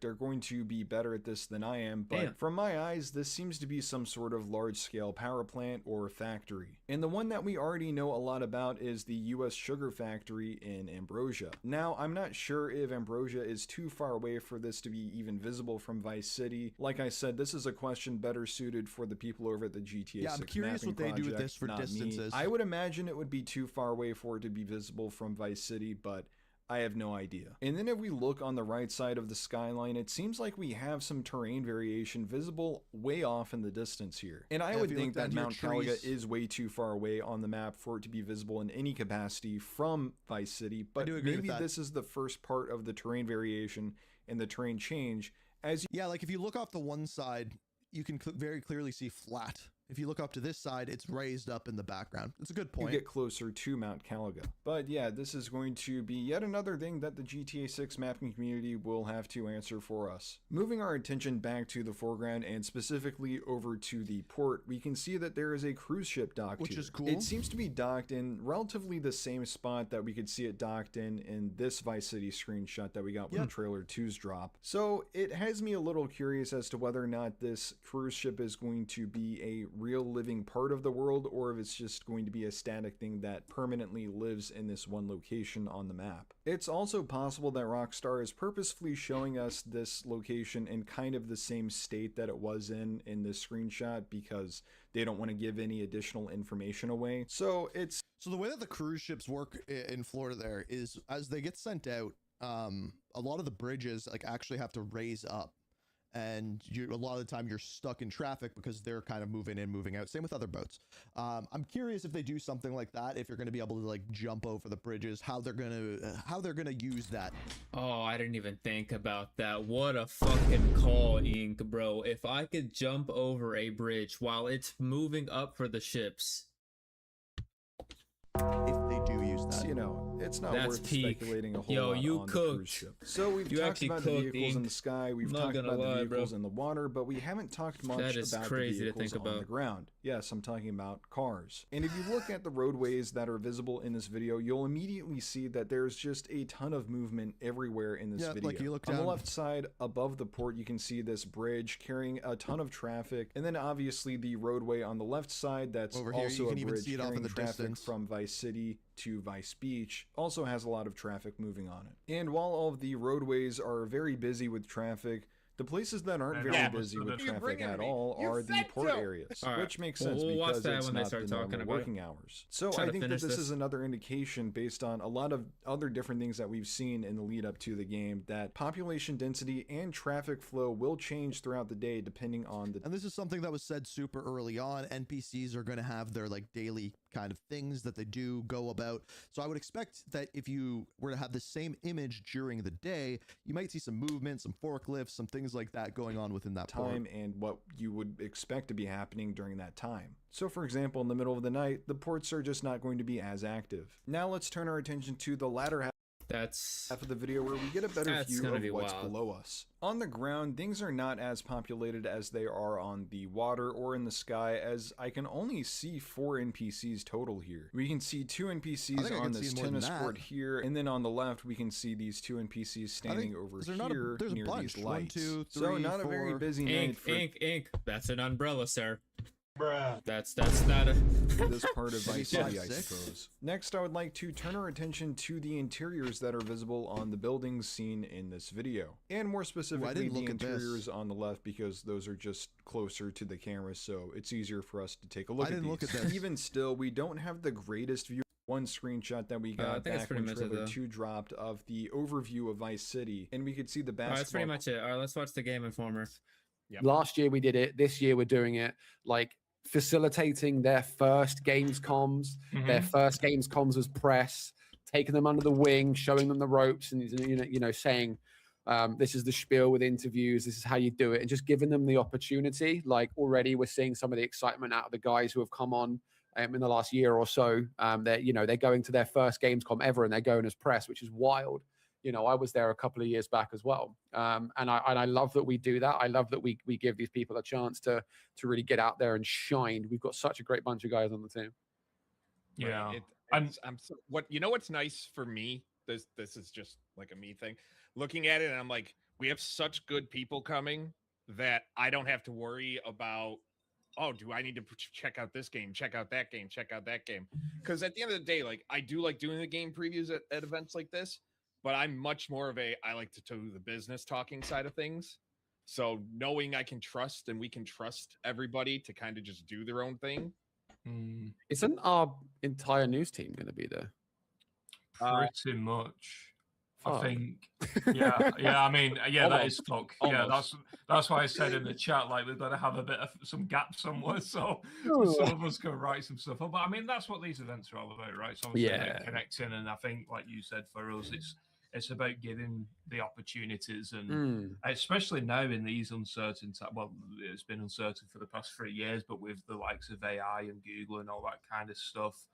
They're going to be better at this than I am, but from my eyes, this seems to be some sort of large-scale power plant or factory. And the one that we already know a lot about is the U.S. Sugar Factory in Ambrosia. Now, I'm not sure if Ambrosia is too far away for this to be even visible from Vice City. Like I said, this is a question better suited for the people over at the GTA 6 I'm curious what they do with this for distances. I would imagine it would be too far away for it to be visible from Vice City, but I have no idea. And then if we look on the right side of the skyline, it seems like we have some terrain variation visible way off in the distance here. And I would think that Mount Caliga is way too far away on the map for it to be visible in any capacity from Vice City, but maybe this is the first part of the terrain variation and the terrain change. As yeah, like if you look off the one side, you can very clearly see flat If you look up to this side, it's raised up in the background. It's a good point. You get closer to Mount Caliga. But yeah, this is going to be yet another thing that the GTA 6 mapping community will have to answer for us. Moving our attention back to the foreground and specifically over to the port, we can see that there is a cruise ship docked Which here. is cool. It seems to be docked in relatively the same spot that we could see it docked in this Vice City screenshot that we got with the trailer 2's drop. So it has me a little curious as to whether or not this cruise ship is going to be a real living part of the world, or if it's just going to be a static thing that permanently lives in this one location on the map. It's also possible that Rockstar is purposefully showing us this location in kind of the same state that it was in this screenshot because they don't want to give any additional information away. So the way that the cruise ships work in Florida there is as they get sent out, a lot of the bridges like actually have to raise up, and a lot of the time you're stuck in traffic because they're kind of moving in, moving out. Same with other boats. I'm curious if they do something like that, if you're going to be able to like jump over the bridges, how they're gonna use that. Oh, I didn't even think about that. What a fucking call, Ink, bro. If I could jump over a bridge while it's moving up for the ships. If they do use that, you know, it's not worth speculating a whole lot on the cruise ship. So we've talked about the vehicles in the sky, we've talked about the vehicles in the water, but we haven't talked much about the vehicles on the ground. Yes, I'm talking about cars. And if you look at the roadways that are visible in this video, you'll immediately see that there's just a ton of movement everywhere in this video. Like you look on down the left side above the port, you can see this bridge carrying a ton of traffic, and then obviously the roadway on the left side that's over here, also you can a even bridge see it off in carrying the traffic distance from Vice City to Vice Beach also has a lot of traffic moving on it. And while all of the roadways are very busy with traffic, the places that aren't very busy with traffic at all are the port areas, which makes sense because it's not the normal working hours. So I think that this is another indication based on a lot of other different things that we've seen in the lead up to the game that population density and traffic flow will change throughout the day depending on the... And this is something that was said super early on. NPCs are going to have their like daily kind of things that they do go about. So I would expect that if you were to have the same image during the day, you might see some movement, some forklifts, some things like that going on within that time port. And what you would expect to be happening during that time. So for example, in the middle of the night, the ports are just not going to be as active. Now let's turn our attention to the latter half of the video where we get a better view of what's below us. On the ground, things are not as populated as they are on the water or in the sky, as I can only see 4 NPCs total here. We can see 2 NPCs on this tennis court here, and then on the left we can see these 2 NPCs standing over here near these lights. 1, 2, 3, so not 4. A very busy night for... Ink. That's an umbrella, sir. Bruh. That's not a... this part of Vice City, I suppose. Next, I would like to turn our attention to the interiors that are visible on the buildings seen in this video. And more specifically, the interiors on the left, because those are just closer to the camera, so it's easier for us to take a look at these. Even still, we don't have the greatest view. One screenshot that we got back when trailer 2 dropped of the overview of Vice City, and we could see the basketball. That's pretty much it. All right, let's watch the Game Informer. Yep. Last year we did it. This year we're doing it. Like, facilitating their first Gamescoms, their first Gamescoms as press, taking them under the wing, showing them the ropes, and you know, saying, this is the spiel with interviews, this is how you do it, and just giving them the opportunity. Like already, we're seeing some of the excitement out of the guys who have come on in the last year or so. They're going to their first Gamescom ever, and they're going as press, which is wild. You know, I was there a couple of years back as well. And I love that we do that. I love that we give these people a chance to really get out there and shine. We've got such a great bunch of guys on the team. Yeah. What's nice for me, this is just like a me thing. Looking at it, and I'm like, we have such good people coming that I don't have to worry about, oh, do I need to check out this game, check out that game, check out that game? Because at the end of the day, like, I do like doing the game previews at events like this. But I'm much more of I like to do the business talking side of things. So knowing I can trust and we can trust everybody to kind of just do their own thing. Isn't our entire news team going to be there? Pretty much. I think. Yeah. I mean, that is fuck. Yeah, that's why I said in the chat, like, we've got to have a bit of some gap somewhere, so some of us can write some stuff up. But I mean, that's what these events are all about, right? So obviously connecting, and I think, like you said, for us, It's about giving the opportunities, and especially now in these uncertain times. Well, it's been uncertain for the past 3 years, but with the likes of AI and Google and all that kind of stuff,